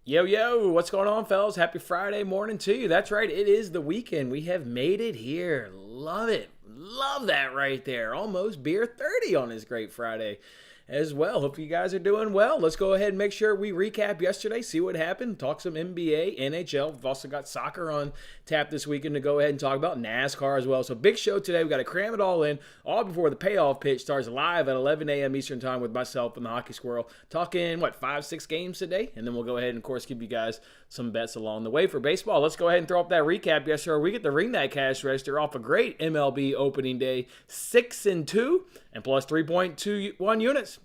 Yo, yo, what's going on, fellas? Happy Friday morning to you. That's right, it is the weekend. We have made it here. Love it. Love that right there. Almost beer 30 on this great Friday as well. Hope you guys are doing well. Let's go ahead and make sure we recap yesterday, see what happened, talk some NBA, NHL. We've also got soccer on tap this weekend to go ahead and talk about NASCAR as well. So big show today. We've got to cram it all in, all before the payoff pitch starts live at 11 a.m. Eastern time with myself and the Hockey Squirrel. Talking, 5-6 games today? And then we'll go ahead and, of course, give you guys some bets along the way for baseball. Let's go ahead and throw up that recap. Yes, sir. We get to ring that cash register off a great MLB opening day, 6-2 and plus 3.21 units.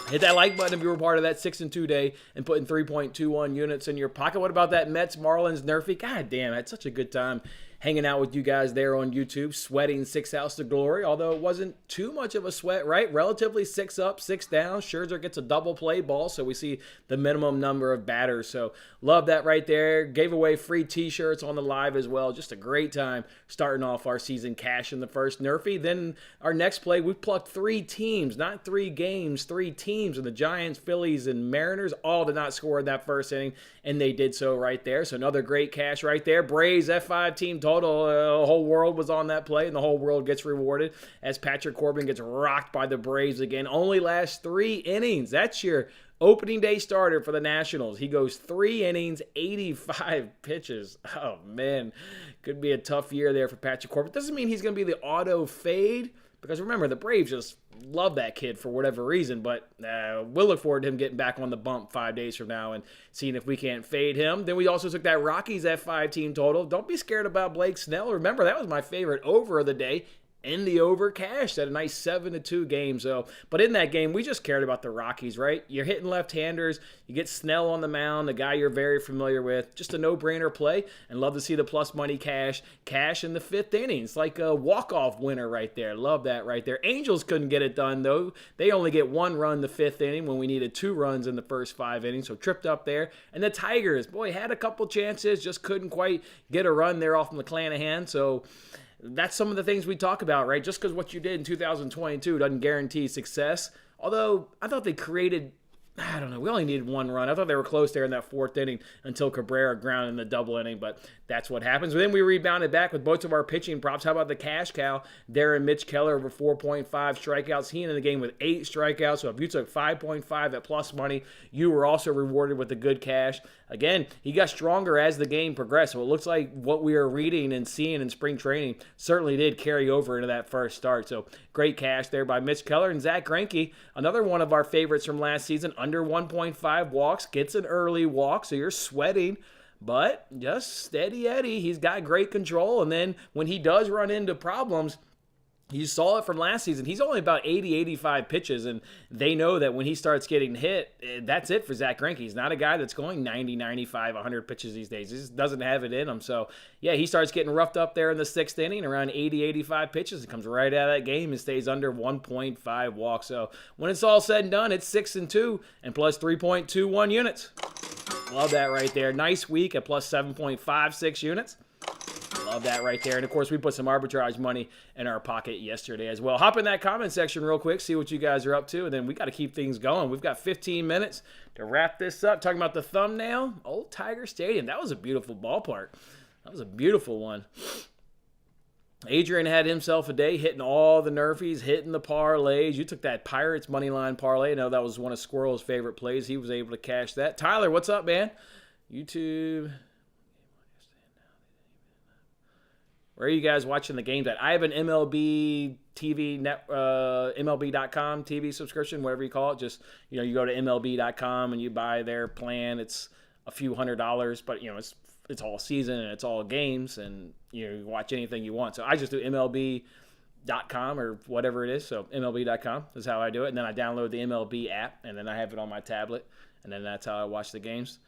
Hit that like button if you were part of that 6-2 day and putting 3.21 units in your pocket. What about that Mets, Marlins, NRFI? God damn, I had such a good time hanging out with you guys there on YouTube, sweating 6 outs to glory, although it wasn't too much of a sweat, right? Relatively 6 up, 6 down. Scherzer gets a double play ball, so we see the minimum number of batters. So love that right there. Gave away free t-shirts on the live as well. Just a great time starting off our season cash in the first NRFI. Then our next play, we plucked 3 teams, not 3 games, 3 teams. And the Giants, Phillies, and Mariners all did not score in that first inning, and they did so right there. So another great cash right there. Braves F5 team total. The whole world was on that play, and the whole world gets rewarded as Patrick Corbin gets rocked by the Braves again. Only lasts 3 innings. That's your opening day starter for the Nationals. He goes 3 innings, 85 pitches. Oh, man. Could be a tough year there for Patrick Corbin. Doesn't mean he's going to be the auto fade, because remember, the Braves just love that kid for whatever reason, but we'll look forward to him getting back on the bump 5 days from now and seeing if we can't fade him. Then we also took that Rockies F5 team total. Don't be scared about Blake Snell. Remember, that was my favorite over of the day. In the over cash at a nice 7-2 game. So, but in that game, we just cared about the Rockies, right? You're hitting left-handers. You get Snell on the mound, the guy you're very familiar with. Just a no-brainer play, and love to see the plus money cash in the 5th inning. It's like a walk-off winner right there. Love that right there. Angels couldn't get it done, though. They only get 1 run the 5th inning when we needed 2 runs in the first 5 innings, so tripped up there. And the Tigers, boy, had a couple chances, just couldn't quite get a run there off McClanahan. So that's some of the things we talk about, right? Just because what you did in 2022 doesn't guarantee success. Although I thought they created, I don't know, we only needed 1 run. I thought they were close there in that 4th inning until Cabrera grounded in the double inning, but that's what happens. But then we rebounded back with both of our pitching props. How about the cash cow there in Mitch Keller over 4.5 strikeouts? He ended the game with 8 strikeouts. So if you took 5.5 at plus money, you were also rewarded with the good cash. Again, he got stronger as the game progressed. So it looks like what we are reading and seeing in spring training certainly did carry over into that first start. So great cash there by Mitch Keller. And Zach Greinke, another one of our favorites from last season, under 1.5 walks, gets an early walk. So you're sweating, but just steady Eddie. He's got great control. And then when he does run into problems, you saw it from last season. He's only about 80, 85 pitches, and they know that when he starts getting hit, that's it for Zach Greinke. He's not a guy that's going 90, 95, 100 pitches these days. He just doesn't have it in him. So, yeah, he starts getting roughed up there in the 6th inning, around 80, 85 pitches. It comes right out of that game and stays under 1.5 walks. So, when it's all said and done, it's 6-2 and plus 3.21 units. Love that right there. Nice week at plus 7.56 units. Love that right there. And, of course, we put some arbitrage money in our pocket yesterday as well. Hop in that comment section real quick, see what you guys are up to, and then we got to keep things going. We've got 15 minutes to wrap this up. Talking about the thumbnail, Old Tiger Stadium. That was a beautiful ballpark. That was a beautiful one. Adrian had himself a day hitting all the NRFIs, hitting the parlays. You took that Pirates money line parlay. I know that was one of Squirrel's favorite plays. He was able to cash that. Tyler, what's up, man? YouTube. Where are you guys watching the games at? I have an MLB TV MLB.com TV subscription, whatever you call it. Just, you go to MLB.com and you buy their plan. It's a few $100s, but it's all season and it's all games, and you watch anything you want. So I just do MLB.com or whatever it is. So MLB.com is how I do it, and then I download the MLB app, and then I have it on my tablet, and then that's how I watch the games.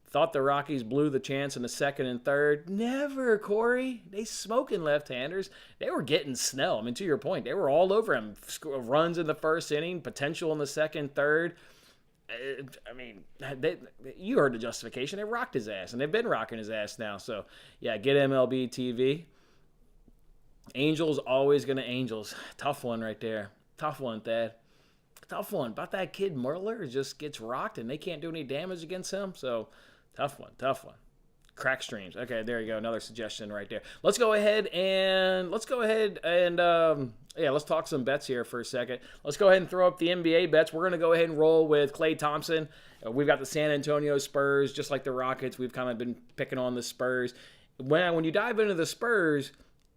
Thought the Rockies blew the chance in the 2nd and 3rd. Never, Corey. They smoking left-handers. They were getting Snell. I mean, to your point, they were all over him. Runs in the 1st inning, potential in the 2nd, 3rd. You heard the justification. They rocked his ass, and they've been rocking his ass now. So, yeah, get MLB TV. Angels always going to Angels. Tough one right there. Tough one, Thad. tough one. About that kid Merler just gets rocked and they can't do any damage against him. So tough one. Crack streams. Okay, there you go. Another suggestion right there. Let's go ahead and let's talk some bets here for a second. Let's go ahead and throw up the NBA bets. We're going to go ahead and roll with Klay Thompson. We've got the San Antonio Spurs, just like the Rockets. We've kind of been picking on the Spurs. When you dive into the Spurs,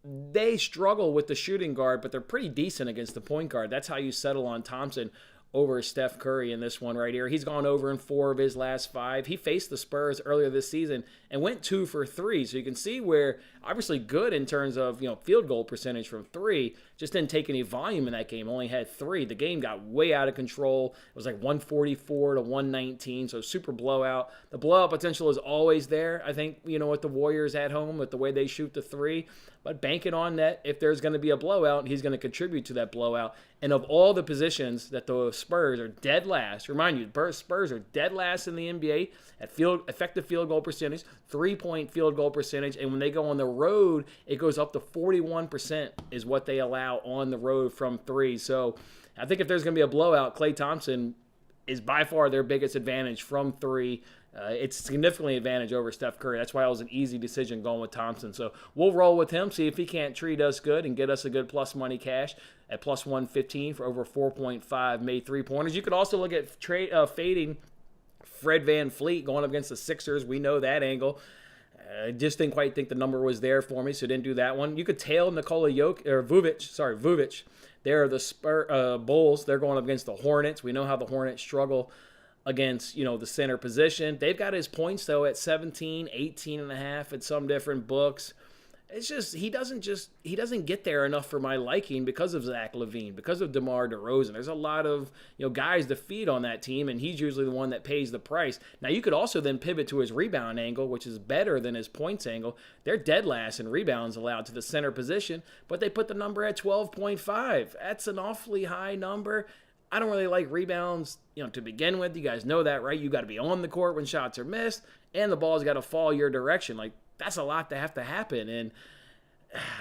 they struggle with the shooting guard, but they're pretty decent against the point guard. That's how you settle on Thompson over Steph Curry in this one right here. He's gone over in 4 of his last 5. He faced the Spurs earlier this season and went 2 for 3. So you can see where obviously good in terms of, field goal percentage from 3. Just didn't take any volume in that game. Only had 3. The game got way out of control. It was like 144 to 119. So super blowout. The blowout potential is always there. I think, with the Warriors at home, with the way they shoot the 3. But banking on that, if there's going to be a blowout, he's going to contribute to that blowout. And of all the positions that the Spurs are dead last, remind you, Spurs are dead last in the NBA at effective field goal percentage, 3-point field goal percentage, and when they go on the road, it goes up to 41% is what they allow on the road from 3. So I think if there's going to be a blowout, Klay Thompson is by far their biggest advantage from 3. It's significantly advantage over Steph Curry. That's why it was an easy decision going with Thompson. So we'll roll with him, see if he can't treat us good and get us a good plus money cash at plus 115 for over 4.5 made 3-pointers. You could also look at fading Fred VanVleet going up against the Sixers. We know that angle. I just didn't quite think the number was there for me, so didn't do that one. You could tail Vucevic. They're the Bulls. They're going up against the Hornets. We know how the Hornets struggle against, the center position. They've got his points, though, at 17, 18.5 at some different books. It's just he doesn't get there enough for my liking because of Zach LaVine, because of DeMar DeRozan. There's a lot of guys to feed on that team, and he's usually the one that pays the price. Now you could also then pivot to his rebound angle, which is better than his points angle. They're dead last in rebounds allowed to the center position, but they put the number at 12.5. That's an awfully high number. I don't really like rebounds, to begin with. You guys know that, right? You got to be on the court when shots are missed, and the ball's got to fall your direction. Like, that's a lot to have to happen. And,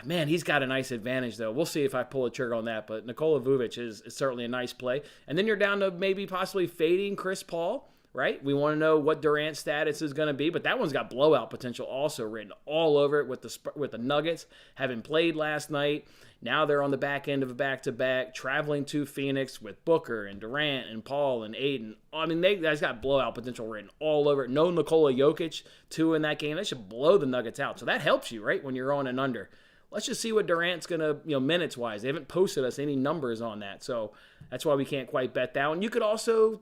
man, he's got a nice advantage, though. We'll see if I pull a trigger on that. But Nikola Vucevic is certainly a nice play. And then you're down to maybe possibly fading Chris Paul, right? We want to know what Durant's status is going to be. But that one's got blowout potential also written all over it with the Nuggets having played last night. Now they're on the back end of a back-to-back, traveling to Phoenix with Booker and Durant and Paul and Aiden. I mean, they guys got blowout potential written all over it. No Nikola Jokic, 2 in that game. They should blow the Nuggets out. So that helps you, right, when you're on and under. Let's just see what Durant's going to, minutes-wise. They haven't posted us any numbers on that. So that's why we can't quite bet that one. You could also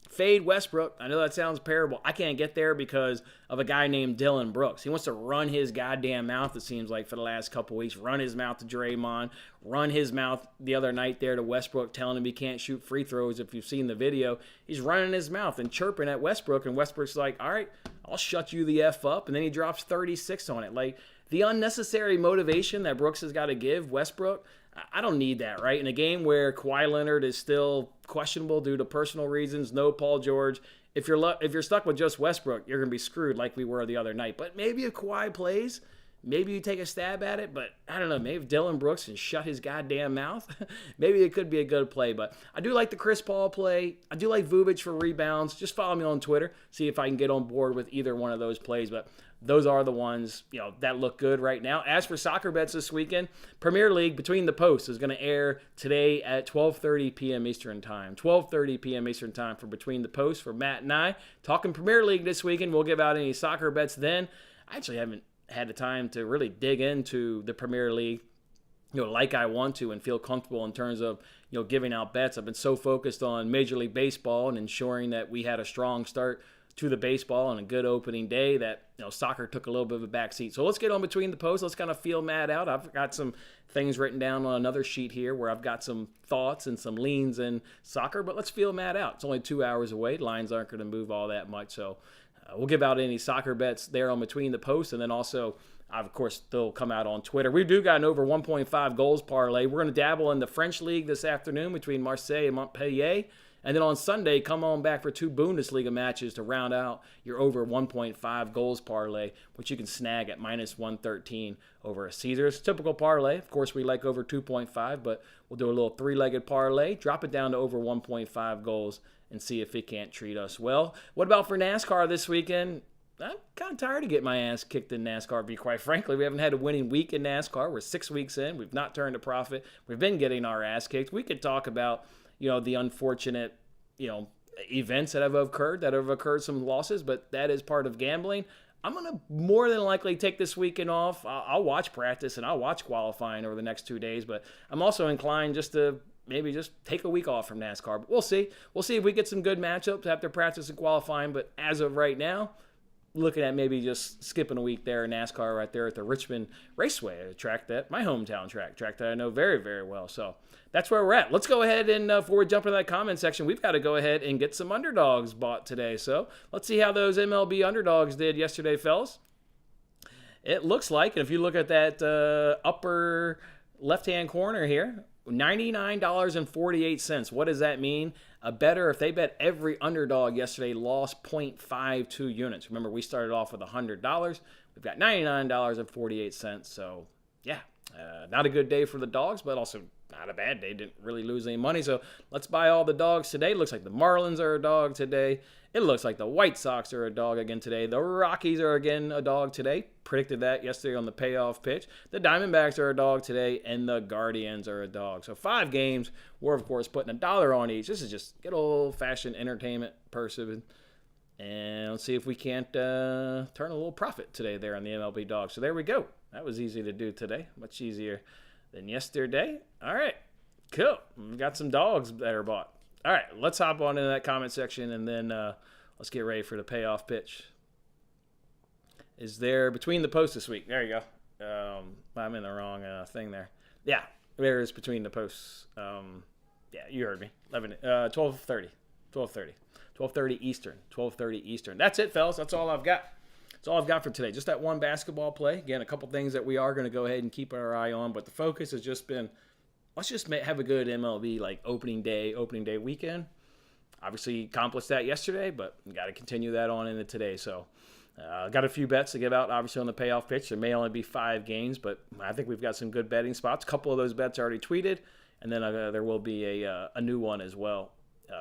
fade Westbrook. I know that sounds parable. I can't get there because of a guy named Dylan Brooks. He wants to run his goddamn mouth, it seems like, for the last couple weeks. Run his mouth to Draymond. Run his mouth the other night there to Westbrook, telling him he can't shoot free throws. If you've seen the video, he's running his mouth and chirping at Westbrook, and Westbrook's like, all right, I'll shut you the F up. And then he drops 36 on it. Like, the unnecessary motivation that Brooks has got to give Westbrook, I don't need that, right? In a game where Kawhi Leonard is still questionable due to personal reasons, no Paul George, if you're stuck with just Westbrook, you're going to be screwed like we were the other night. But maybe if Kawhi plays, maybe you take a stab at it. But I don't know, maybe if Dylan Brooks can shut his goddamn mouth, maybe it could be a good play. But I do like the Chris Paul play. I do like Vucevic for rebounds. Just follow me on Twitter, see if I can get on board with either one of those plays. But those are the ones, that look good right now. As for soccer bets this weekend, Premier League Between the Posts is going to air today at 12:30 p.m. Eastern Time. 12:30 p.m. Eastern Time for Between the Posts for Matt and I. Talking Premier League this weekend. We'll give out any soccer bets then. I actually haven't had the time to really dig into the Premier League, like I want to and feel comfortable in terms of, giving out bets. I've been so focused on Major League Baseball and ensuring that we had a strong start to the baseball and a good opening day that, soccer took a little bit of a backseat. So let's get on Between the Posts. Let's kind of feel Matt out. I've got some things written down on another sheet here where I've got some thoughts and some leans in soccer, but let's feel Matt out. It's only 2 hours away. Lines aren't going to move all that much. So we'll give out any soccer bets there on Between the Posts, and then also Of course, they'll come out on Twitter. We do got an over 1.5 goals parlay. We're going to dabble in the French league this afternoon between Marseille and Montpellier. And then on Sunday, come on back for 2 Bundesliga matches to round out your over 1.5 goals parlay, which you can snag at minus 113 over a Caesars. Typical parlay. Of course, we like over 2.5, but we'll do a little 3-legged parlay, drop it down to over 1.5 goals, and see if it can't treat us well. What about for NASCAR this weekend? I'm kind of tired of getting my ass kicked in NASCAR, to be quite frankly. We haven't had a winning week in NASCAR. We're 6 weeks in. We've not turned a profit. We've been getting our ass kicked. We could talk about, the unfortunate, events that have occurred, some losses, but that is part of gambling. I'm going to more than likely take this weekend off. I'll watch practice and I'll watch qualifying over the next 2 days, but I'm also inclined just to maybe just take a week off from NASCAR. But we'll see. We'll see if we get some good matchups after practice and qualifying, but as of right now, looking at maybe just skipping a week there in NASCAR right there at the Richmond Raceway, a track that my hometown track that I know very, very well. So that's where we're at. Let's go ahead and before we jump into that comment section, we've got to go ahead and get some underdogs bought today. So let's see how those MLB underdogs did yesterday, fellas. It looks like, and if you look at that upper left-hand corner here, $99.48. What does that mean? A bettor, if they bet every underdog yesterday, lost 0.52 units. Remember, we started off with $100. We've got $99.48. So, yeah, not a good day for the dogs, but also not a bad day. Didn't really lose any money. So let's buy all the dogs today. Looks like the Marlins are a dog today. It looks like the White Sox are a dog again today. The Rockies are again a dog today. Predicted that yesterday on the payoff pitch. The Diamondbacks are a dog today, and the Guardians are a dog. So 5 games. We're, of course, putting $1 on each. This is just good old-fashioned entertainment person. And let's see if we can't turn a little profit today there on the MLB dogs. So there we go. That was easy to do today. Much easier than yesterday. All right. Cool. We've got some dogs that are bought. All right, let's hop on into that comment section, and then let's get ready for the payoff pitch. Is there between the posts this week? There you go. I'm in the wrong thing there. Yeah, there is between the posts. Yeah, you heard me. 12:30 Eastern. 12:30 Eastern. That's it, fellas. That's all I've got. That's all I've got for today. Just that one basketball play. Again, a couple things that we are going to go ahead and keep our eye on, but the focus has just been, let's just have a good MLB opening day weekend. Obviously accomplished that yesterday, but we got to continue that on into today. So got a few bets to give out, obviously, on the payoff pitch. There may only be 5 games, but I think we've got some good betting spots. A couple of those bets already tweeted, and then there will be a new one as well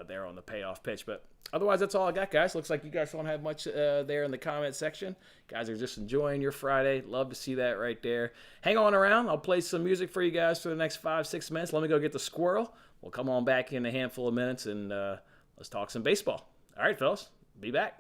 there on the payoff pitch. But otherwise, that's all I got, guys. Looks like you guys don't have much there in the comment section. Guys are just enjoying your Friday. Love to see that right there. Hang on around. I'll play some music for you guys for the next 5-6 minutes. Let me go get the squirrel. We'll come on back in a handful of minutes, and let's talk some baseball. All right, fellas. Be back.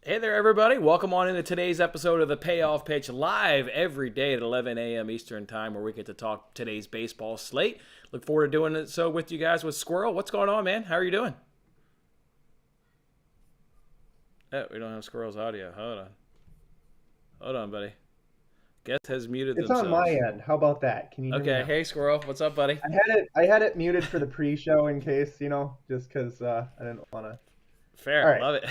Hey there, everybody. Welcome on into today's episode of the Payoff Pitch, live every day at 11 a.m. Eastern Time, where we get to talk today's baseball slate. Look forward to doing it so with you guys with Squirrel. What's going on, man? How are you doing? Oh, we don't have Squirrel's audio. Hold on, buddy. Guest has muted It's themselves. on my end. How about that? Can you hear me Okay. now? Hey, Squirrel. What's up, buddy? I had it muted for the pre-show in case, just because I didn't want to. Fair. All right. Love it.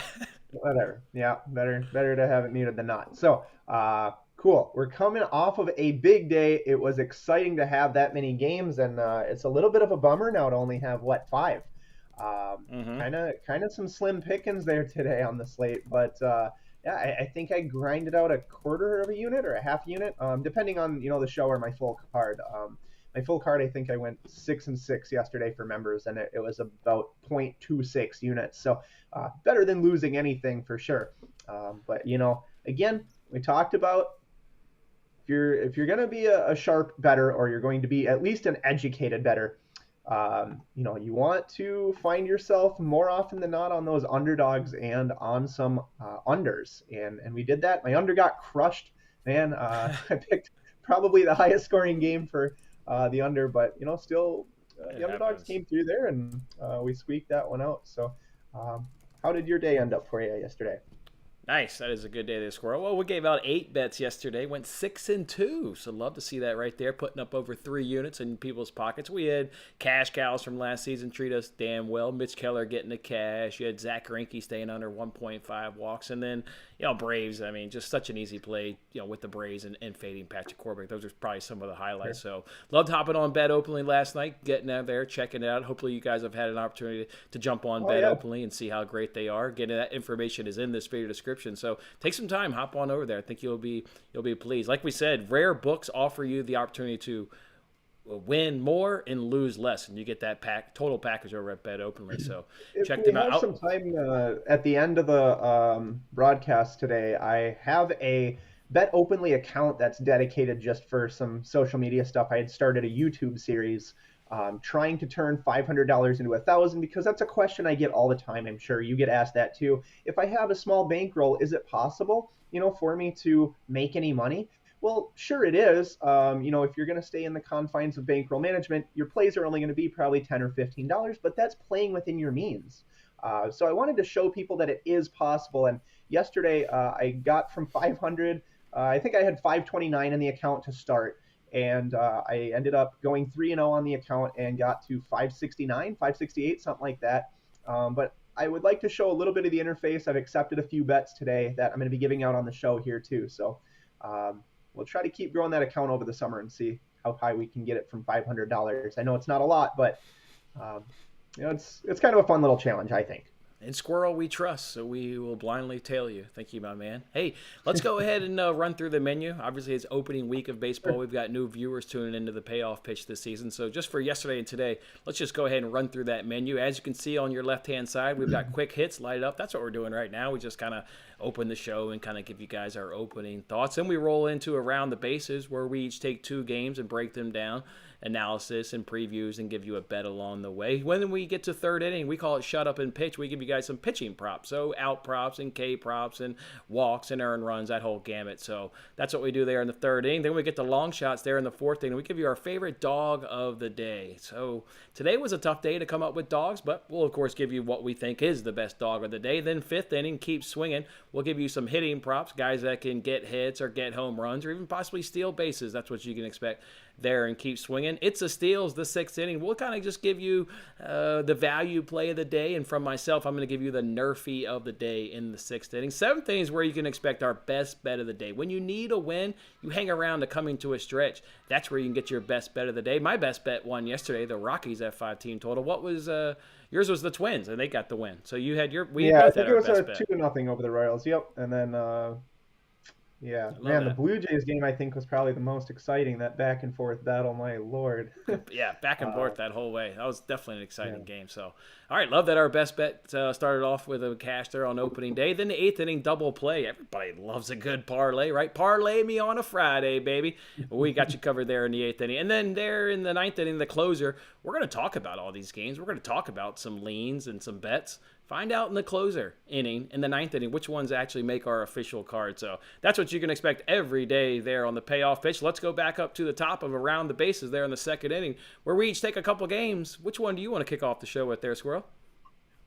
Whatever. Yeah, better to have it muted than not. So, cool. We're coming off of a big day. It was exciting to have that many games, and it's a little bit of a bummer now to only have five. Kind of some slim pickings there today on the slate, but yeah, I think I grinded out a quarter of a unit or a half unit, depending on the show or my full card. My full card, I think I went 6 and 6 yesterday for members, and it was about 0.26 units. So better than losing anything for sure. But again, we talked about if you're going to be a sharp bettor, or you're going to be at least an educated bettor, you want to find yourself more often than not on those underdogs and on some unders. And we did that. My under got crushed, man. I picked probably the highest scoring game for the under, but still the underdogs came through there, and we squeaked that one out. So how did your day end up for you yesterday? Nice. That is a good day there, Squirrel. Well, we gave out 8 bets yesterday. Went 6 and 2. So love to see that right there, putting up over 3 units in people's pockets. We had cash cows from last season treat us damn well. Mitch Keller getting the cash. You had Zach Greinke staying under 1.5 walks. And then, Braves, I mean, just such an easy play, with the Braves and fading Patrick Corbin. Those are probably some of the highlights. Sure. So loved hopping on Bet Openly last night, getting out there, checking it out. Hopefully you guys have had an opportunity to jump on Bet Openly and see how great they are. Getting that information is in this video description. description. So take some time, hop on over there. I think you'll be pleased. Like we said, rare books offer you the opportunity to win more and lose less, and you get that total package over at Bet Openly. So If check we them have out. some time at the end of the broadcast today, I have a Bet Openly account that's dedicated just for some social media stuff. I had started a YouTube series trying to turn $500 into $1,000 because that's a question I get all the time. I'm sure you get asked that too. If I have a small bankroll, is it possible, for me to make any money? Well, sure it is. If you're going to stay in the confines of bankroll management, your plays are only going to be probably $10 or $15, but that's playing within your means. So I wanted to show people that it is possible. And yesterday I got from 500. I think I had 529 in the account to start, and I ended up going 3-0 on the account and got to 569, 568, something like that. But I would like to show a little bit of the interface. I've accepted a few bets today that I'm going to be giving out on the show here too. So we'll try to keep growing that account over the summer and see how high we can get it from $500. I know it's not a lot, but it's kind of a fun little challenge, I think. In Squirrel, we trust, so we will blindly tail you. Thank you, my man. Hey, let's go ahead and run through the menu. Obviously, it's opening week of baseball. We've got new viewers tuning into the Payoff Pitch this season. So just for yesterday and today, let's just go ahead and run through that menu. As you can see on your left-hand side, we've got quick hits lighted up. That's what we're doing right now. We just kind of open the show and kind of give you guys our opening thoughts. Then we roll into Around the Bases, where we each take 2 games and break them down, analysis and previews, and give you a bet along the way. When we get to third inning, we call it Shut Up and Pitch. We give you guys some pitching props, so out props and K props and walks and earned runs, that whole gamut. So that's what we do there in the third inning. Then we get the long shots there in the fourth inning. We give you our favorite dog of the day. So today was a tough day to come up with dogs, but we'll of course give you what we think is the best dog of the day. Then fifth inning, keep swinging. We'll give you some hitting props, guys that can get hits or get home runs or even possibly steal bases. That's what you can expect there, and keep swinging. It's a steals, the sixth inning. We'll kind of just give you the value play of the day, and from myself, I'm going to give you the NRFI of the day in the sixth inning. Seventh inning is where you can expect our best bet of the day. When you need a win, you hang around to coming to a stretch. That's where you can get your best bet of the day. My best bet won yesterday, the Rockies F5 team total. What was yours? Was the Twins, and they got the win. So you had we both had our best bet. I think it was a 2-0 over the Royals. Yep, and then. The Blue Jays game I think was probably the most exciting. That back and forth battle, my lord. Yeah, back and forth that whole way. That was definitely an exciting game. So, all right, love that our best bet started off with a cash there on opening day. Then the eighth inning double play. Everybody loves a good parlay, right? Parlay me on a Friday, baby. We got you covered there in the eighth inning. And then there in the ninth inning, the closer. We're going to talk about all these games. We're going to talk about some leans and some bets. Find out in the closer inning, in the ninth inning, which ones actually make our official card. So that's what you can expect every day there on the Payoff Pitch. Let's go back up to the top of Around the Bases there in the second inning, where we each take a couple games. Which one do you want to kick off the show with there, Squirrel?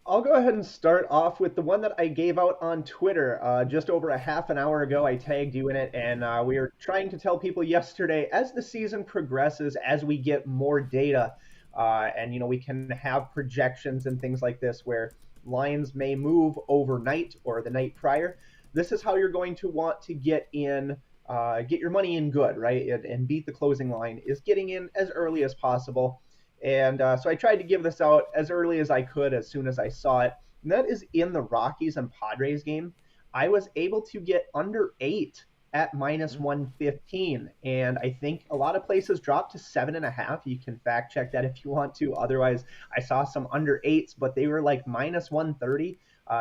I'll go ahead and start off with the one that I gave out on Twitter just over a half an hour ago. I tagged you in it, and we were trying to tell people yesterday, as the season progresses, as we get more data, and we can have projections and things like this where lines may move overnight or the night prior. This is how you're going to want to get your money in good, right? And beat the closing line is getting in as early as possible. And so I tried to give this out as early as I could, as soon as I saw it. And that is in the Rockies and Padres game. I was able to get under 8 at minus 115. And I think a lot of places dropped to 7.5. You can fact check that if you want to. Otherwise, I saw some under 8s, but they were like minus 130.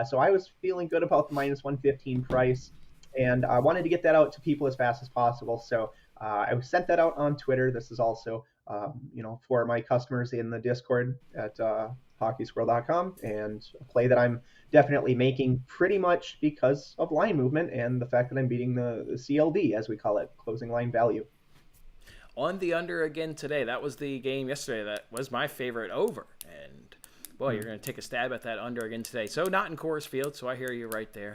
So I was feeling good about the minus 115 price. And I wanted to get that out to people as fast as possible. So I sent that out on Twitter. This is also, for my customers in the Discord at hockeysquirrel.com, and a play that I'm definitely making pretty much because of line movement and the fact that I'm beating the CLV, as we call it, closing line value. On the under again today. That was the game yesterday that was my favorite over. And boy, you're going to take a stab at that under again today. So not in Coors Field, so I hear you right there.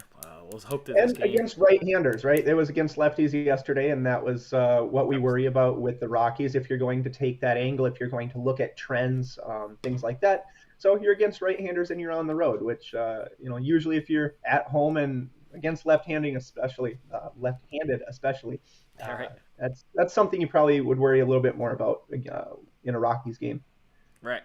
We'll hope that this game... against right-handers, right? It was against lefties yesterday, and that was what we worry about with the Rockies. If you're going to take that angle, if you're going to look at trends, things like that. So you're against right-handers and you're on the road, which, usually if you're at home and against left-handed especially, right. That's something you probably would worry a little bit more about in a Rockies game. Right.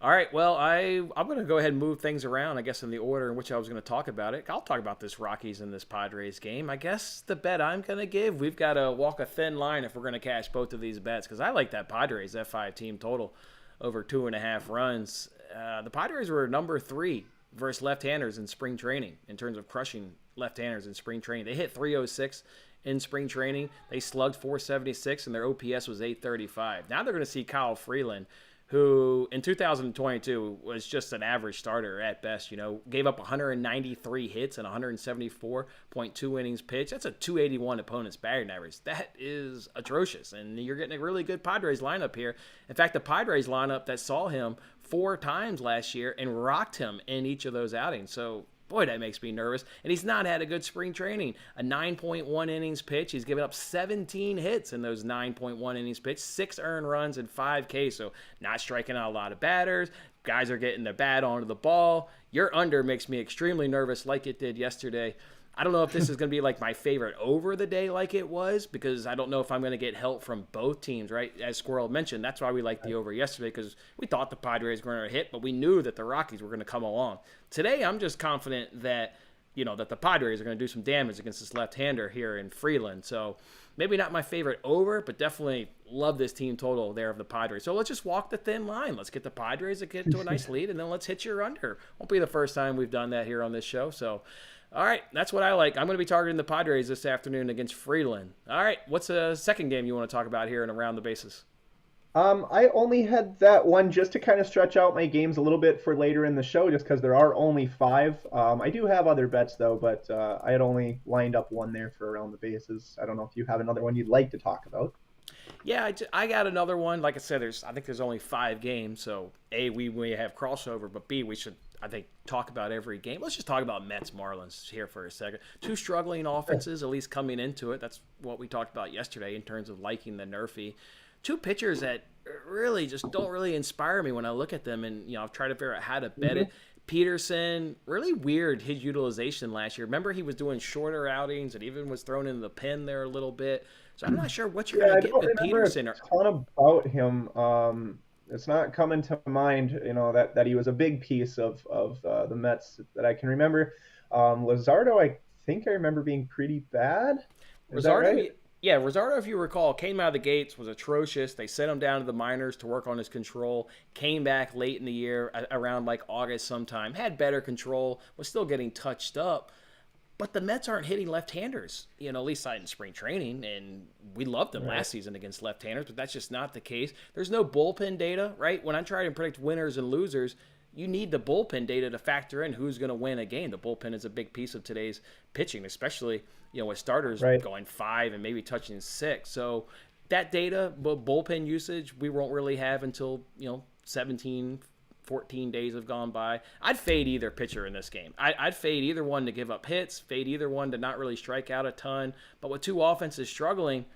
All right, well, I'm going to go ahead and move things around, I guess, in the order in which I was going to talk about it. I'll talk about this Rockies and this Padres game. I guess the bet I'm going to give, we've got to walk a thin line if we're going to cash both of these bets, because I like that Padres F5 team total over 2.5 runs. The Padres were number 3 versus left-handers in spring training in terms of crushing left-handers in spring training. They hit 306 in spring training. They slugged 476, and their OPS was 835. Now they're going to see Kyle Freeland, who in 2022 was just an average starter at best, gave up 193 hits and 174.2 innings pitched. That's a 281 opponent's batting average. That is atrocious, and you're getting a really good Padres lineup here. In fact, the Padres lineup that saw him 4 times last year and rocked him in each of those outings. So, boy, that makes me nervous. And he's not had a good spring training. A 9.1 innings pitch. He's given up 17 hits in those 9.1 innings pitch, 6 earned runs and 5 Ks. So not striking out a lot of batters. Guys are getting the bat onto the ball. Your under makes me extremely nervous like it did yesterday. I don't know if this is going to be like my favorite over the day like it was, because I don't know if I'm going to get help from both teams, right? As Squirrel mentioned, that's why we liked the over yesterday, because we thought the Padres were going to hit, but we knew that the Rockies were going to come along. Today, I'm just confident that, that the Padres are going to do some damage against this left-hander here in Freeland. So maybe not my favorite over, but definitely love this team total there of the Padres. So let's just walk the thin line. Let's get the Padres to get to a nice lead, and then let's hit your under. Won't be the first time we've done that here on this show. So, all right, that's what I like. I'm going to be targeting the Padres this afternoon against Freeland. All right, what's a second game you want to talk about here and around the bases? I only had that one just to kind of stretch out my games a little bit for later in the show, just because there are only 5. I do have other bets, though, but I had only lined up one there for around the bases. I don't know if you have another one you'd like to talk about. Yeah, I got another one. Like I said, I think there's only 5 games, so A, we may have crossover, but B, we should, I think, talk about every game. Let's just talk about Mets-Marlins here for a second. 2 struggling offenses, at least coming into it. That's what we talked about yesterday in terms of liking the NRFI. 2 pitchers that really just don't really inspire me when I look at them, and I've tried to figure out how to bet it. Peterson, really weird his utilization last year. Remember, he was doing shorter outings and even was thrown in the pen there a little bit. So I'm not sure what you're going to get with Peterson. I don't remember a ton about him. It's not coming to mind, that he was a big piece of the Mets that I can remember. Luzardo, I think I remember being pretty bad. Is that right? Yeah, Rosario, if you recall, came out of the gates, was atrocious. They sent him down to the minors to work on his control. Came back late in the year, around like August sometime. Had better control, was still getting touched up. But the Mets aren't hitting left-handers, at least not in spring training. And we loved them last season against left-handers, but that's just not the case. There's no bullpen data, right? When I try to predict winners and losers, you need the bullpen data to factor in who's going to win a game. The bullpen is a big piece of today's pitching, especially, with starters going 5 and maybe touching 6. So that data, bullpen usage, we won't really have until, 17, 14 days have gone by. I'd fade either pitcher in this game. I'd fade either one to give up hits, fade either one to not really strike out a ton. But with 2 offenses struggling,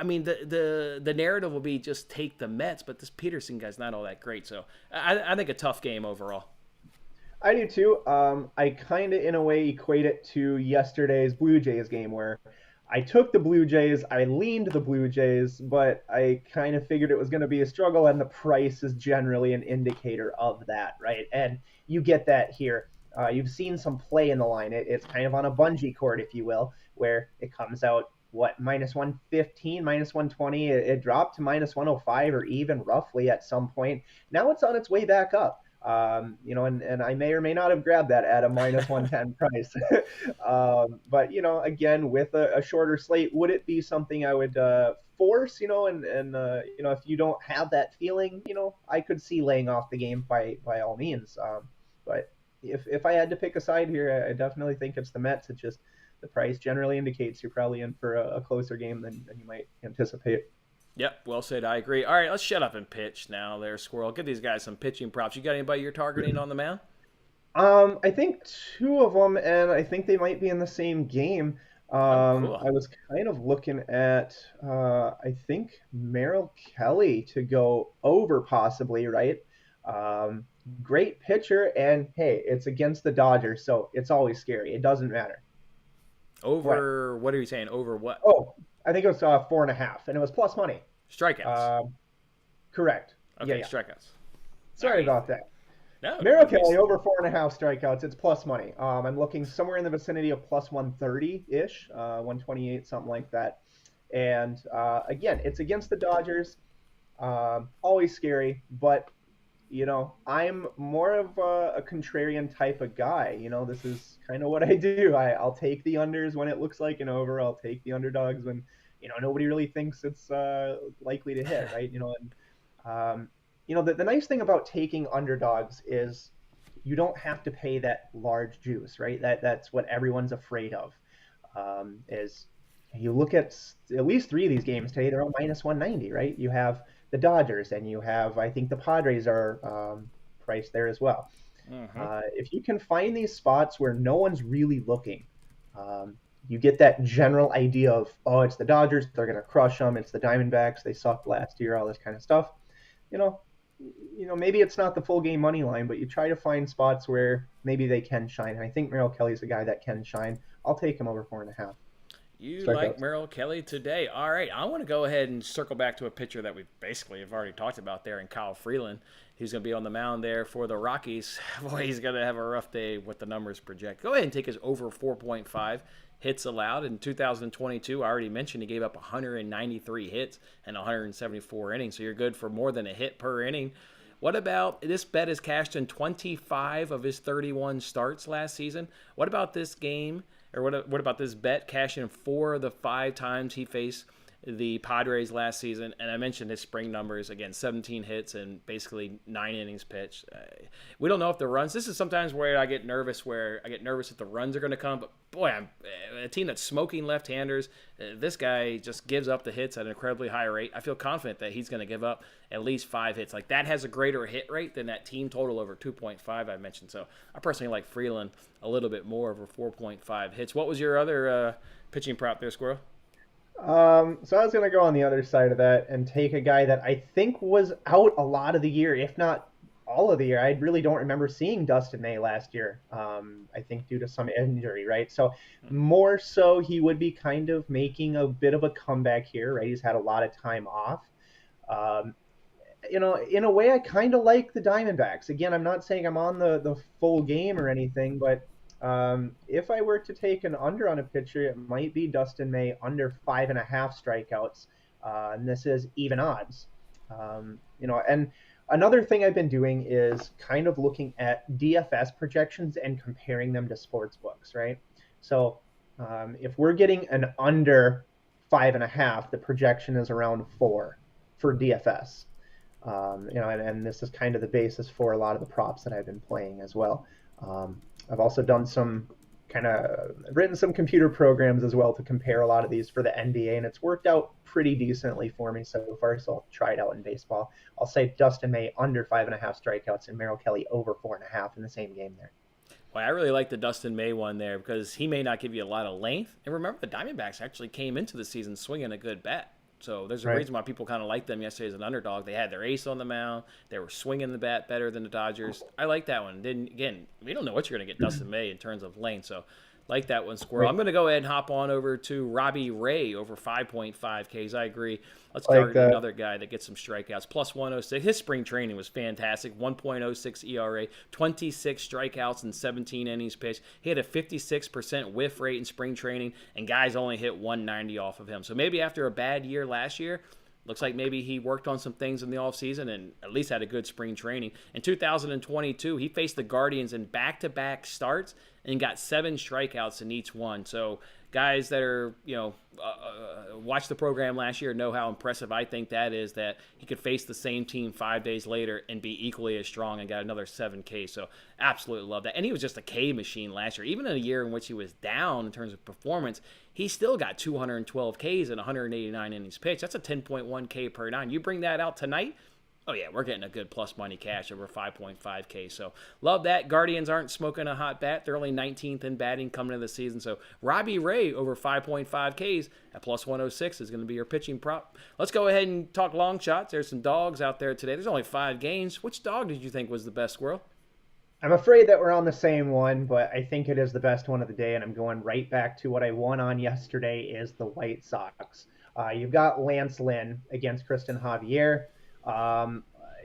the narrative will be just take the Mets, but this Peterson guy's not all that great. So I think a tough game overall. I do too. I kind of, in a way, equate it to yesterday's Blue Jays game where I took the Blue Jays, I leaned the Blue Jays, but I kind of figured it was going to be a struggle, and the price is generally an indicator of that, right? And you get that here. You've seen some play in the line. It's kind of on a bungee cord, if you will, where it comes out, minus 115, minus 120. It dropped to minus 105 or even roughly at some point. Now it's on its way back up. And I may or may not have grabbed that at a minus 110 price. But, again, with a shorter slate, would it be something I would force, and if you don't have that feeling, I could see laying off the game by all means. But if I had to pick a side here, I definitely think it's the Mets. It's just the price generally indicates you're probably in for a closer game than you might anticipate. Yep, well said. I agree. All right, let's shut up and pitch now there, Squirrel. Give these guys some pitching props. You got anybody you're targeting on the mound? I think 2 of them, and I think they might be in the same game. Cool. I was kind of looking at, I think, Merrill Kelly to go over possibly, right? Great pitcher, and hey, it's against the Dodgers, so it's always scary. It doesn't matter. Over, what are you saying? Over what? Oh, I think it was 4.5, and it was plus money. Strikeouts. Correct. Okay, yeah. strikeouts. All Sorry right. about that. No, Merrill give me. Kelly over 4.5 strikeouts. It's plus money. I'm looking somewhere in the vicinity of plus 130 ish, 128, something like that. And again, it's against the Dodgers. Always scary, but I'm more of a contrarian type of guy. This is kind of what I do. I'll take the unders when it looks like an over. I'll take the underdogs when nobody really thinks it's likely to hit, right? And the nice thing about taking underdogs is you don't have to pay that large juice, right? That's what everyone's afraid of. Is you look at least three of these games today, they're all minus 190, right? You have the Dodgers and you have, I think the Padres are priced there as well. Mm-hmm. If you can find these spots where no one's really looking, you get that general idea of, oh, it's the Dodgers, they're going to crush them. It's the Diamondbacks, they sucked last year, all this kind of stuff. You know, maybe it's not the full game money line, but you try to find spots where maybe they can shine. And I think Merrill Kelly's the guy that can shine. I'll take him over 4.5. You like Strikeouts. Merrill Kelly today. All right. I want to go ahead and circle back to a pitcher that we basically have already talked about there in Kyle Freeland. He's going to be on the mound there for the Rockies. Boy, he's going to have a rough day what the numbers project. Go ahead and take his over 4.5 hits allowed. In 2022, I already mentioned he gave up 193 hits and 174 innings. So you're good for more than a hit per inning. What about this bet is cashed in 25 of his 31 starts last season? What about this game? Or what about this bet cashing in 4 of the 5 times he faced the Padres last season? And I mentioned his spring numbers again: 17 hits and basically 9 innings pitched. We don't know if the runs. This is sometimes where I get nervous. Where I get nervous if the runs are going to come. But boy, I'm a team that's smoking left-handers. This guy just gives up the hits at an incredibly high rate. I feel confident that he's going to give up at least 5 hits. Like that has a greater hit rate than that team total over 2.5 I mentioned. So I personally like Freeland a little bit more over 4.5 hits. What was your other pitching prop there, Squirrel? So I was going to go on the other side of that and take a guy that I think was out a lot of the year, if not all of the year. I really don't remember seeing Dustin May last year. I think due to some injury, right? So more so he would be kind of making a bit of a comeback here, right? He's had a lot of time off. Um, in a way, I kind of like the Diamondbacks. Again, I'm not saying I'm on the full game or anything, but if I were to take an under on a pitcher, it might be Dustin May under 5.5 strikeouts, and this is even odds. And another thing I've been doing is kind of looking at DFS projections and comparing them to sports books, right? So if we're getting an under 5.5, the projection is around 4 for DFS. And this is kind of the basis for a lot of the props that I've been playing as well. I've also done written some computer programs as well to compare a lot of these for the NBA, and it's worked out pretty decently for me so far. So I'll try it out in baseball. I'll say Dustin May under 5.5 strikeouts and Merrill Kelly over 4.5 in the same game there. Well, I really like the Dustin May one there because he may not give you a lot of length. And remember, the Diamondbacks actually came into the season swinging a good bat. So there's a reason why people kind of like them yesterday as an underdog. They had their ace on the mound. They were swinging the bat better than the Dodgers. I like that one. Then again, we don't know what you're going to get Dustin May in terms of length. So like that one, Squirrel. Right. I'm going to go ahead and hop on over to Robbie Ray over 5.5 Ks. I agree. Let's Like target that. another guy that gets some strikeouts. Plus 106. His spring training was fantastic. 1.06 ERA, 26 strikeouts and 17 innings pitched. He had a 56% whiff rate in spring training, and guys only hit 190 off of him. So maybe after a bad year last year, looks like maybe he worked on some things in the offseason and at least had a good spring training. In 2022, he faced the Guardians in back-to-back starts and got 7 strikeouts in each one. So guys that are, watched the program last year know how impressive I think that is, that he could face the same team 5 days later and be equally as strong and got another 7 Ks. So absolutely love that. And he was just a K machine last year. Even in a year in which he was down in terms of performance, he still got 212 Ks and 189 innings pitched. That's a 10.1 K per 9. You bring that out tonight, oh yeah, we're getting a good plus money cash over 5.5 K. So love that. Guardians aren't smoking a hot bat. They're only 19th in batting coming into the season. So Robbie Ray over 5.5 Ks at plus 106 is going to be your pitching prop. Let's go ahead and talk long shots. There's some dogs out there today. There's only 5 games. Which dog did you think was the best, Squirrel? I'm afraid that we're on the same one, but I think it is the best one of the day, and I'm going right back to what I won on yesterday is the White Sox. You've got Lance Lynn against Kristen Javier.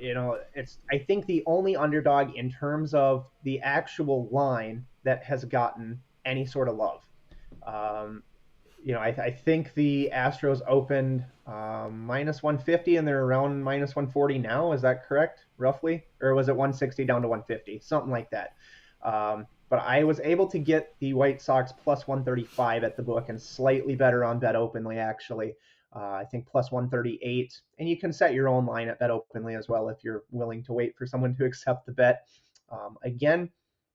it's I think the only underdog in terms of the actual line that has gotten any sort of love. Um, I think the Astros opened minus 150 and they're around minus 140 now. Is that correct, roughly? Or was it 160 down to 150? Something like that. But I was able to get the White Sox plus 135 at the book and slightly better on Bet Openly, actually. I think plus 138. And you can set your own line at Bet Openly as well if you're willing to wait for someone to accept the bet. Again,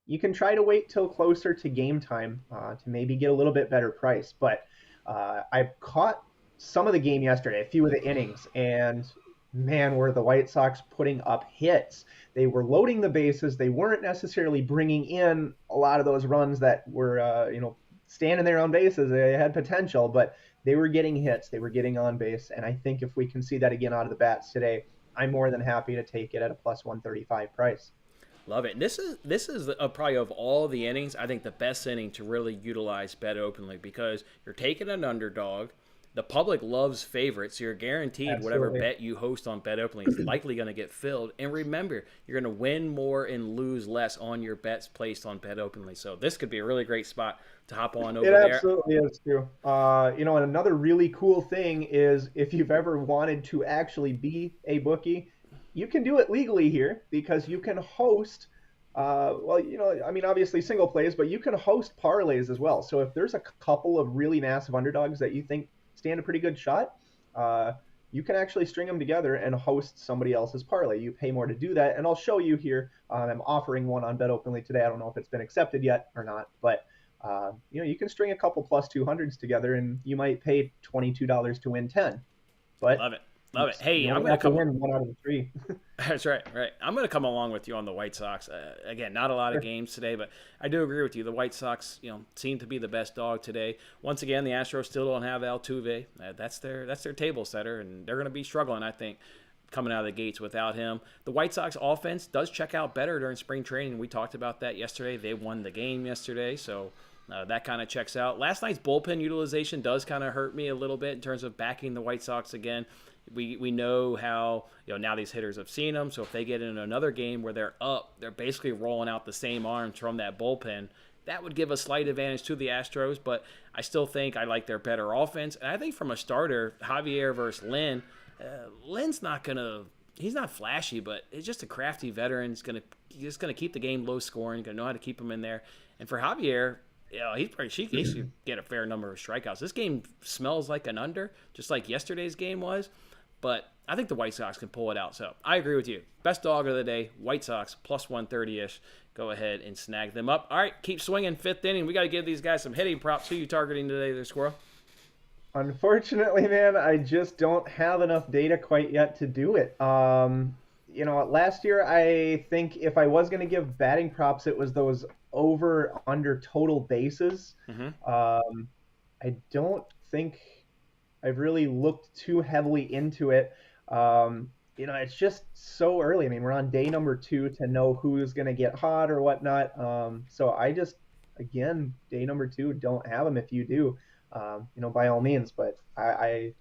you can try to wait till closer to game time to maybe get a little bit better price. But I caught some of the game yesterday, a few of the innings, and man, were the White Sox putting up hits. They were loading the bases. They weren't necessarily bringing in a lot of those runs that were, standing there on bases. They had potential, but they were getting hits. They were getting on base. And I think if we can see that again out of the bats today, I'm more than happy to take it at a plus 135 price. Love it. And this is probably of all the innings, I think the best inning to really utilize Bet Openly because you're taking an underdog. The public loves favorites, so you're guaranteed Absolutely. whatever bet you host on Bet Openly is likely going to get filled. And remember, you're going to win more and lose less on your bets placed on Bet Openly. So this could be a really great spot to hop on over there. It absolutely is too. And another really cool thing is if you've ever wanted to actually be a bookie, you can do it legally here because you can host. Obviously single plays, but you can host parlays as well. So if there's a couple of really massive underdogs that you think stand a pretty good shot, you can actually string them together and host somebody else's parlay. You pay more to do that, and I'll show you here. I'm offering one on Bet Openly today. I don't know if it's been accepted yet or not, but you can string a couple plus 200s together, and you might pay $22 to win 10. But Love it. Love it. Hey, I'm going to come win one out of the three. That's right. Right. I'm going to come along with you on the White Sox. Again, not a lot of games today, but I do agree with you. The White Sox, seem to be the best dog today. Once again, the Astros still don't have Altuve. That's their table setter, and they're going to be struggling, I think, coming out of the gates without him. The White Sox offense does check out better during spring training. We talked about that yesterday. They won the game yesterday, so that kind of checks out. Last night's bullpen utilization does kind of hurt me a little bit in terms of backing the White Sox again. We know how now these hitters have seen them, so if they get in another game where they're up, they're basically rolling out the same arms from that bullpen. That would give a slight advantage to the Astros, but I still think I like their better offense. And I think from a starter, Javier versus Lynn, Lynn's he's not flashy, but it's just a crafty veteran. He's gonna keep the game low scoring, gonna know how to keep him in there. And for Javier, he should get a fair number of strikeouts. This game smells like an under, just like yesterday's game was. But I think the White Sox can pull it out. So I agree with you. Best dog of the day, White Sox, plus 130-ish. Go ahead and snag them up. All right, keep swinging. Fifth inning. We got to give these guys some hitting props. Who are you targeting today there, Squirrel? Unfortunately, man, I just don't have enough data quite yet to do it. Last year, I think if I was going to give batting props, it was those over-under total bases. Mm-hmm. I don't think I've really looked too heavily into it. It's just so early. I mean, we're on day number 2 to know who's going to get hot or whatnot. So I just, again, day number 2, don't have them. If you do, by all means. But I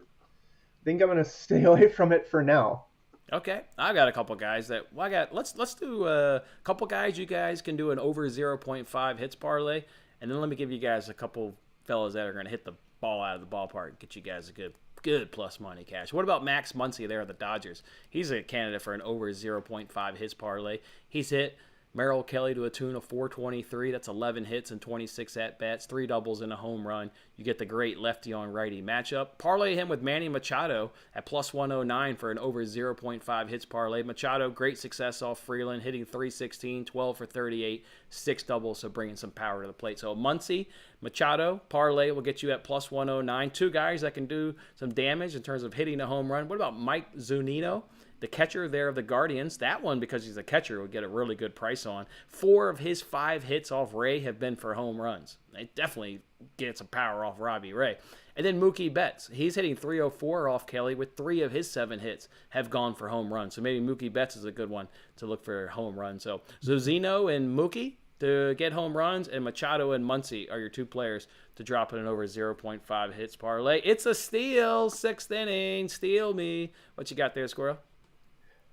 think I'm going to stay away from it for now. Okay, I've got a couple guys let's do a couple guys. You guys can do an over 0.5 hits parlay, and then let me give you guys a couple fellas that are going to hit the ball out of the ballpark and get you guys a good plus money cash. What about Max Muncy there at the Dodgers? He's a candidate for an over 0.5 hits parlay. He's hit Merrill Kelly to a tune of 423. That's 11 hits and 26 at-bats, 3 doubles and a home run. You get the great lefty-on-righty matchup. Parlay him with Manny Machado at plus 109 for an over 0.5 hits parlay. Machado, great success off Freeland, hitting 316, 12 for 38, 6 doubles, so bringing some power to the plate. So Muncy, Machado, parlay will get you at plus 109. 2 guys that can do some damage in terms of hitting a home run. What about Mike Zunino? The catcher there of the Guardians, that one, because he's a catcher, would get a really good price on. 4 of his 5 hits off Ray have been for home runs. They definitely get some power off Robbie Ray. And then Mookie Betts. He's hitting 304 off Kelly, with 3 of his 7 hits have gone for home runs. So maybe Mookie Betts is a good one to look for home runs. So Zunino and Mookie to get home runs, and Machado and Muncy are your 2 players to drop in an over 0.5 hits parlay. It's a steal, 6th inning. Steal me. What you got there, Squirrel?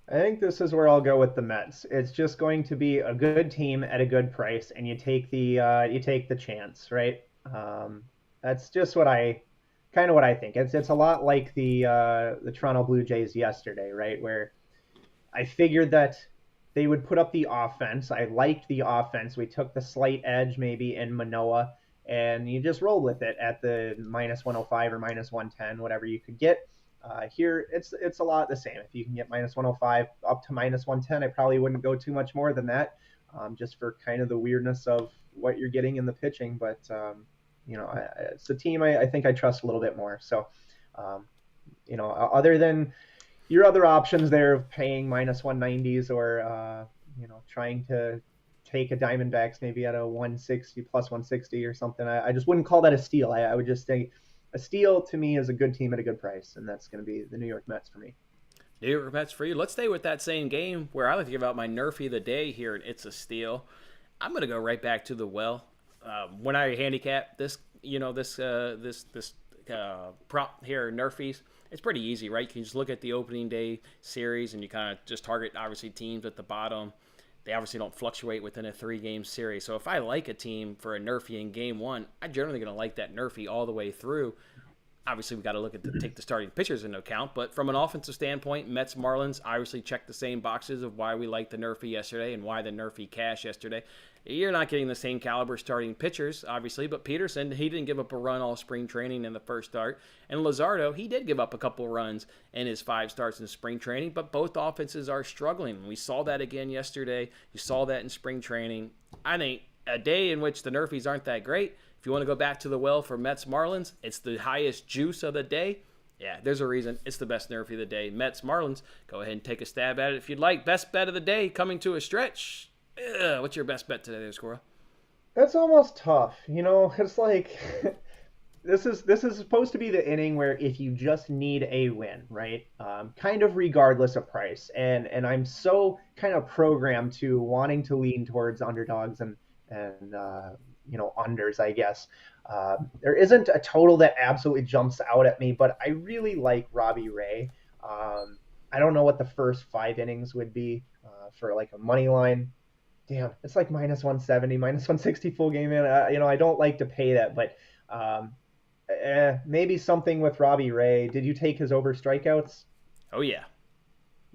I think this is where I'll go with the Mets. It's just going to be a good team at a good price, and you take the chance, right? Um, that's just what I kind of what I think. It's a lot like the Toronto Blue Jays yesterday, right? Where I figured that they would put up the offense. I liked the offense. We took the slight edge maybe in Manoa, and you just rolled with it at the minus 105 or minus 110, whatever you could get. Here, it's a lot the same. If you can get minus 105 up to minus 110, I probably wouldn't go too much more than that, just for kind of the weirdness of what you're getting in the pitching. But it's a team I think I trust a little bit more. So, other than your other options there of paying minus 190s or trying to take a Diamondbacks maybe at a 160 plus 160 or something. I just wouldn't call that a steal. I would just say a steal to me is a good team at a good price, and that's going to be the New York Mets for me. New York Mets for you. Let's stay with that same game where I like to give out my NRFI of the day here, and it's a steal. I'm going to go right back to the well. When I handicap this, this prop here, NRFIs, it's pretty easy, right? You can just look at the opening day series and you kind of just target, obviously, teams at the bottom. They obviously don't fluctuate within a 3-game series. So if I like a team for a NRFI in game one, I'm generally going to like that NRFI all the way through. Obviously, we got to take the starting pitchers into account. But from an offensive standpoint, Mets Marlins obviously check the same boxes of why we liked the NRFI yesterday and why the NRFI cash yesterday. You're not getting the same caliber starting pitchers, obviously, but Peterson, he didn't give up a run all spring training in the first start. And Luzardo, he did give up a couple runs in his 5 starts in spring training, but both offenses are struggling. We saw that again yesterday. You saw that in spring training. I think a day in which the NRFIs aren't that great, if you want to go back to the well for Mets Marlins, it's the highest juice of the day. Yeah, there's a reason. It's the best NRFI of the day. Mets Marlins, go ahead and take a stab at it if you'd like. Best bet of the day coming to a stretch. What's your best bet today, there, Squirrel? That's almost tough. It's like this is supposed to be the inning where if you just need a win, right? Kind of regardless of price. And I'm so kind of programmed to wanting to lean towards underdogs and unders, I guess. There isn't a total that absolutely jumps out at me, but I really like Robbie Ray. I don't know what the first 5 innings would be for like a money line. Damn, it's like minus 170, minus 160 full game in. I don't like to pay that, but maybe something with Robbie Ray. Did you take his over strikeouts? Oh, yeah.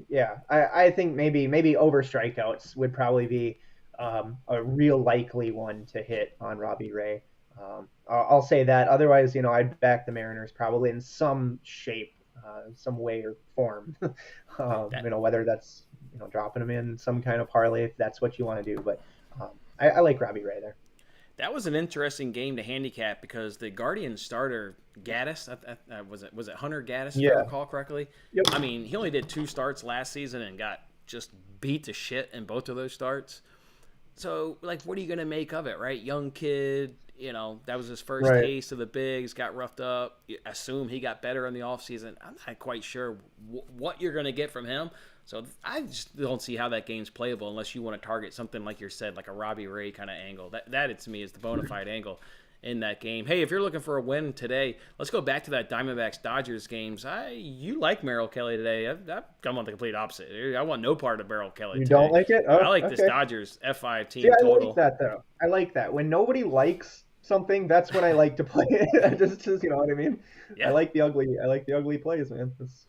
Yeah, I think maybe over strikeouts would probably be a real likely one to hit on Robbie Ray. I'll say that. Otherwise, I'd back the Mariners probably in some shape, some way or form. Whether that's dropping them in some kind of parlay if that's what you want to do. But I like Robbie Ray there. That was an interesting game to handicap because the Guardian starter Gaddis, was it Hunter Gaddis, if I recall correctly? Yep. I mean, he only did 2 starts last season and got just beat to shit in both of those starts. So, like, what are you going to make of it, right? Young kid, that was his first taste of the bigs, got roughed up. You assume he got better in the offseason. I'm not quite sure what you're going to get from him. So I just don't see how that game's playable unless you want to target something like you said, like a Robbie Ray kind of angle. That to me is the bona fide angle in that game. Hey, if you're looking for a win today, let's go back to that Diamondbacks-Dodgers games. You like Merrill Kelly today. I'm on the complete opposite. I want no part of Merrill Kelly You today. don't like it? Oh, I like this Dodgers F5 team total. I total. like that, though. I like that. When nobody likes something, that's when I like to play it. just you know what I mean? Yeah. I like the ugly plays, man. That's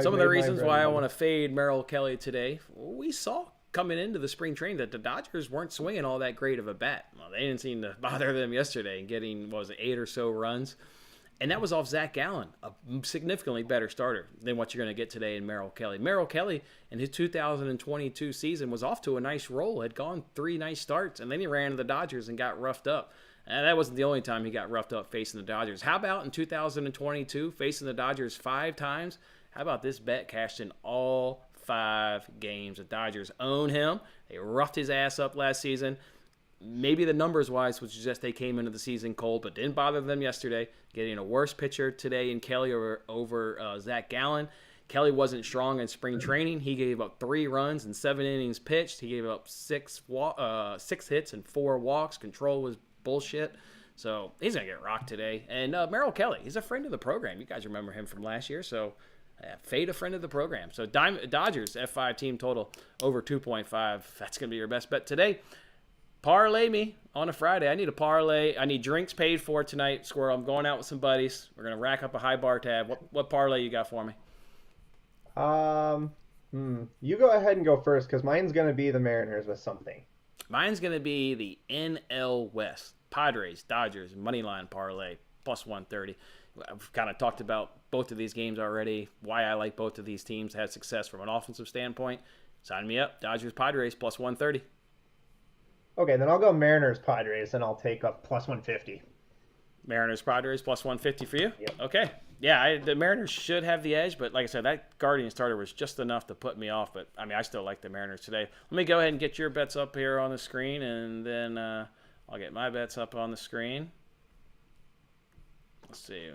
some of the reasons why I want to fade Merrill Kelly today, we saw coming into the spring training that the Dodgers weren't swinging all that great of a bat. Well, they didn't seem to bother them yesterday and getting, 8 or so runs. And that was off Zach Gallen, a significantly better starter than what you're going to get today in Merrill Kelly. Merrill Kelly in his 2022 season was off to a nice roll, had gone 3 nice starts, and then he ran to the Dodgers and got roughed up. And that wasn't the only time he got roughed up facing the Dodgers. How about in 2022, facing the Dodgers 5 times? How about this bet cashed in all 5 games? The Dodgers own him. They roughed his ass up last season. Maybe the numbers-wise would suggest they came into the season cold, but didn't bother them yesterday. Getting a worse pitcher today in Kelly over Zach Gallen. Kelly wasn't strong in spring training. He gave up 3 runs in 7 innings pitched. He gave up 6 hits and 4 walks. Control was bullshit. So he's going to get rocked today. And Merrill Kelly, he's a friend of the program. You guys remember him from last year, so Fade a friend of the program. So Dodgers F5 team total over 2.5. That's going to be your best bet today. Parlay me on a Friday. I need a parlay. I need drinks paid for tonight, Squirrel. I'm going out with some buddies. We're going to rack up a high bar tab. What parlay you got for me? You go ahead and go first because mine's going to be the Mariners with something. Mine's going to be the NL West. Padres, Dodgers, moneyline parlay, plus 130. I've kind of talked about both of these games already, why I like both of these teams had success from an offensive standpoint. Sign me up. Dodgers, Padres, plus 130. Okay, then I'll go Mariners, Padres, and I'll take up plus 150. Mariners, Padres, plus 150 for you? Yep. Okay. Yeah, the Mariners should have the edge, but like I said, that Guardian starter was just enough to put me off. But, I mean, I still like the Mariners today. Let me go ahead and get your bets up here on the screen, and then I'll get my bets up on the screen. Let's see.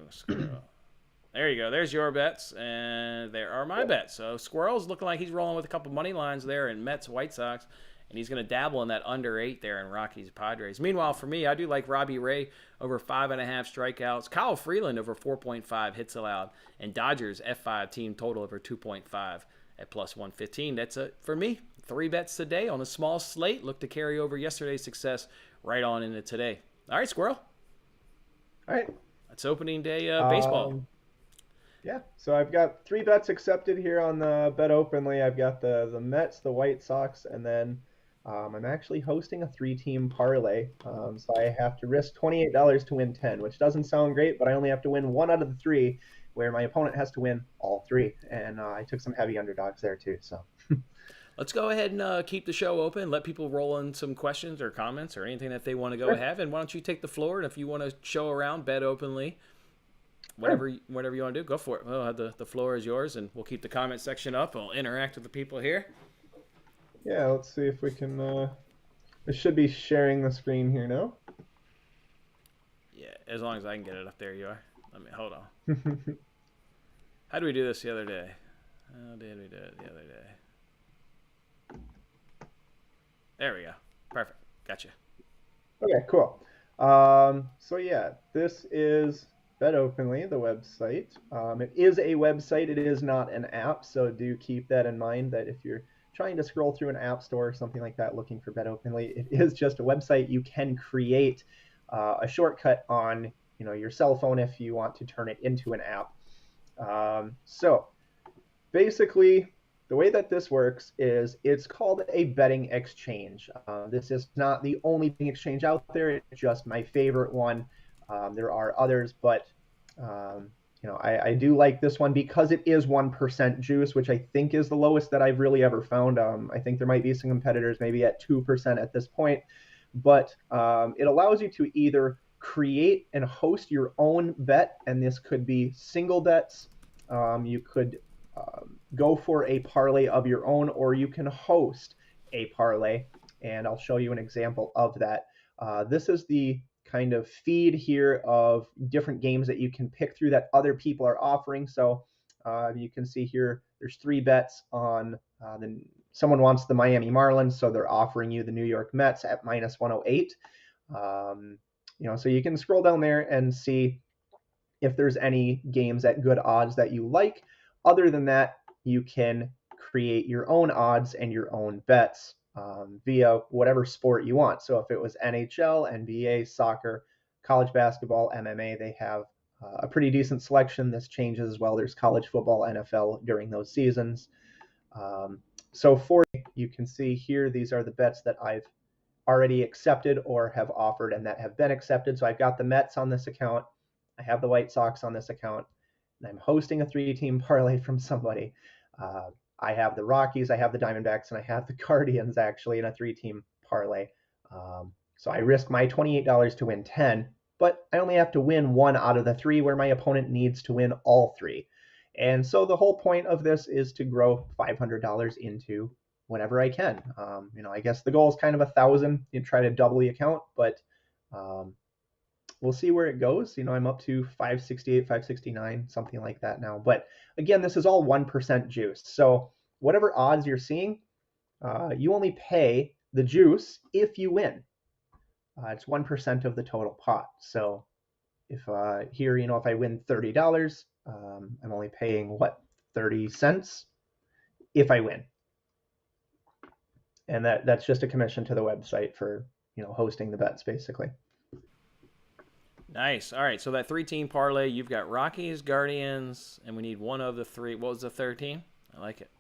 There you go. There's your bets, and there are my bets. So Squirrel's looking like he's rolling with a couple money lines there in Mets, White Sox, and he's going to dabble in that under 8 there in Rockies, Padres. Meanwhile, for me, I do like Robbie Ray over 5.5 strikeouts, Kyle Freeland over 4.5 hits allowed, and Dodgers F5 team total over 2.5 at plus 115. That's it for me. 3 bets today on a small slate. Look to carry over yesterday's success right on into today. All right, Squirrel. All right. It's opening day baseball. Yeah, so I've got 3 bets accepted here on the Bet Openly. I've got the Mets, the White Sox, and then I'm actually hosting a 3-team parlay. So I have to risk $28 to win 10, which doesn't sound great, but I only have to win 1 out of the 3, where my opponent has to win all 3. And I took some heavy underdogs there too. So let's go ahead and keep the show open. Let people roll in some questions or comments or anything that they want to go have. And why don't you take the floor? And if you want to show around, Bet Openly, whatever you want to do, go for it. Well, the floor is yours, and we'll keep the comment section up. I'll interact with the people here. Yeah, let's see if we can. It should be sharing the screen here now. Yeah, as long as I can get it up there, you are. Hold on. How did we do this the other day? How did we do it the other day? There we go. Perfect. Gotcha. Okay, cool. So yeah, this is Bet Openly, the website. It is a website. It is not an app, so do keep that in mind that if you're trying to scroll through an app store or something like that looking for Bet Openly, it is just a website. You can create a shortcut on your cell phone if you want to turn it into an app. So basically, the way that this works is it's called a betting exchange. This is not the only betting exchange out there. It's just my favorite one. There are others, but I do like this one because it is 1% juice, which I think is the lowest that I've really ever found. I think there might be some competitors maybe at 2% at this point, but it allows you to either create and host your own bet, and this could be single bets. You could go for a parlay of your own, or you can host a parlay, and I'll show you an example of that. This is the kind of feed here of different games that you can pick through that other people are offering. So you can see here there's 3 bets on someone wants the Miami Marlins, so they're offering you the New York Mets at minus 108. So you can scroll down there and see if there's any games at good odds that you like. Other than that, you can create your own odds and your own bets via whatever sport you want. So if it was NHL, NBA, soccer, college basketball, MMA, they have a pretty decent selection. This changes as well. There's college football, NFL during those seasons. So you can see here, these are the bets that I've already accepted or have offered and that have been accepted. So I've got the Mets on this account. I have the White Sox on this account, and I'm hosting a 3-team parlay from somebody. I have the Rockies, I have the Diamondbacks, and I have the Guardians actually in a 3-team parlay. So I risk my $28 to win 10, but I only have to win 1 out of the 3 where my opponent needs to win all 3. And so the whole point of this is to grow $500 into whenever I can. I guess the goal is kind of 1,000. You try to double the account, but we'll see where it goes. I'm up to 568, 569, something like that now. But again, this is all 1% juice. So whatever odds you're seeing, you only pay the juice if you win. It's 1% of the total pot. So if here, if I win $30, I'm only paying 30 cents if I win. And that's just a commission to the website for, hosting the bets, basically. Nice. All right, so that 3-team parlay, you've got Rockies, Guardians, and we need one of the three. What was the third team? I like it.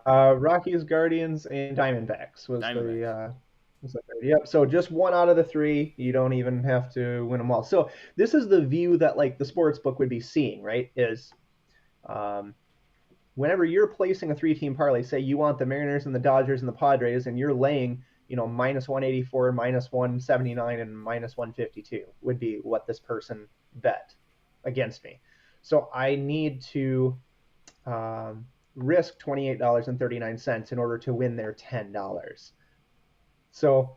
Rockies, Guardians, and Diamondbacks was Diamondbacks. the third. Yep. So just one out of the three. You don't even have to win them all. So this is the view that like the sports book would be seeing, right? Is whenever you're placing a 3-team parlay, say you want the Mariners and the Dodgers and the Padres, and you're laying, minus 184, minus 179, and minus 152 would be what this person bet against me. So I need to risk $28.39 in order to win their $10. So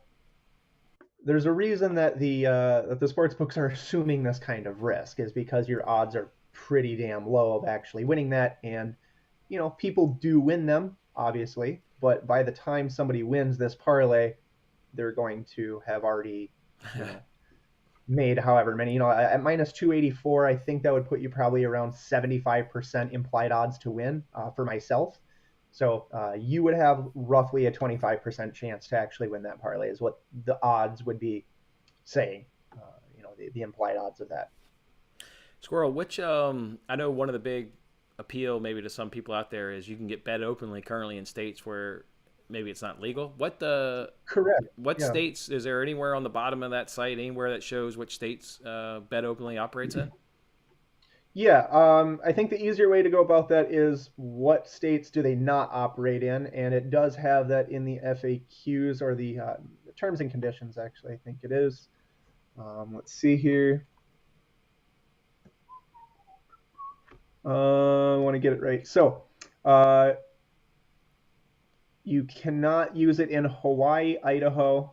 there's a reason that the sports books are assuming this kind of risk, is because your odds are pretty damn low of actually winning that. And people do win them, obviously, but by the time somebody wins this parlay, they're going to have already made however many. At minus 284, I think that would put you probably around 75% implied odds to win for myself. So you would have roughly a 25% chance to actually win that parlay, is what the odds would be saying, the implied odds of that. Squirrel, which I know one of the big appeal maybe to some people out there is you can get bet openly currently in states where maybe it's not legal. Correct. What states, is there anywhere on the bottom of that site, anywhere that shows which states bet openly operates in? Yeah, I think the easier way to go about that is what states do they not operate in, and it does have that in the FAQs, or the terms and conditions, actually, I think it is. Let's see here. I want to get it right. So you cannot use it in Hawaii, Idaho,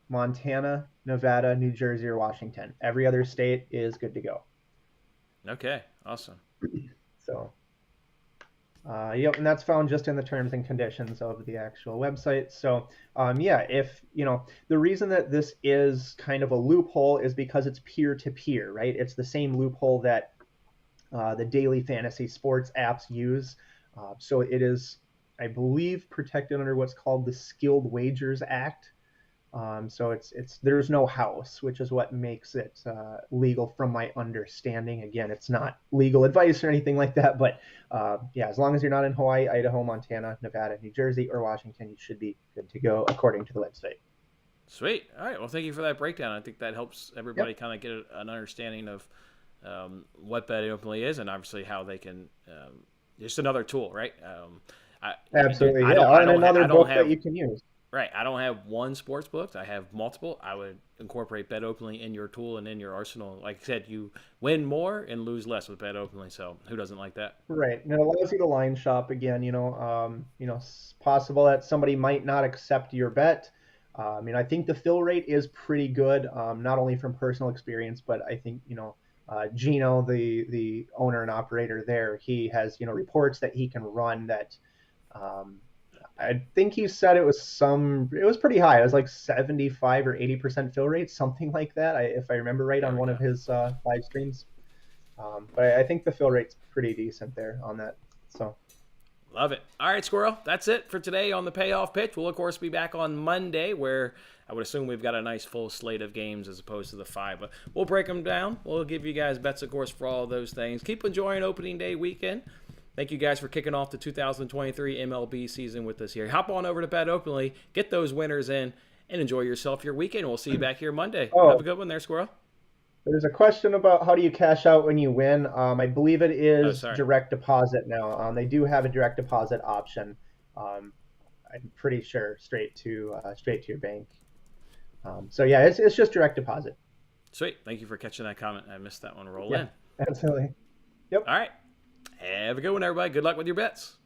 Montana, Nevada, New Jersey, or Washington. Every other state is good to go. Okay, awesome. So, yep, and that's found just in the terms and conditions of the actual website. So, if, the reason that this is kind of a loophole is because it's peer-to-peer, right? It's the same loophole that the daily fantasy sports apps use. So it is, I believe, protected under what's called the Skilled Wagers Act. So there's no house, which is what makes it legal from my understanding. Again, it's not legal advice or anything like that, but as long as you're not in Hawaii, Idaho, Montana, Nevada, New Jersey, or Washington, you should be good to go according to the website. Sweet. All right. Well, thank you for that breakdown. I think that helps everybody kind of get an understanding of what betting openly is, and obviously how they can. Just another tool, right? Absolutely. Another book that you can use. Right. I don't have one sports book. I have multiple. I would incorporate bet openly in your tool and in your arsenal. Like I said, you win more and lose less with bet openly. So who doesn't like that? Right. And it allows you to line shop again. It's possible that somebody might not accept your bet. I think the fill rate is pretty good, not only from personal experience, but I think, Gino, the owner and operator there, he has, reports that he can run that. I think he said it was pretty high. It was like 75 or 80% fill rate, something like that, if I remember right, on one of his live streams. But I think the fill rate's pretty decent there on that. So, love it. All right, Squirrel, that's it for today on the Payoff Pitch. We'll, of course, be back on Monday, where I would assume we've got a nice full slate of games as opposed to the 5. But we'll break them down. We'll give you guys bets, of course, for all those things. Keep enjoying opening day weekend. Thank you guys for kicking off the 2023 MLB season with us here. Hop on over to Bet Openly, get those winners in, and enjoy yourself your weekend. We'll see you back here Monday. Have a good one there, Squirrel. There's a question about how do you cash out when you win. I believe it is direct deposit now. They do have a direct deposit option. I'm pretty sure straight to your bank. It's just direct deposit. Sweet. Thank you for catching that comment. I missed that one. Roll in. Absolutely. Yep. All right. Have a good one, everybody. Good luck with your bets.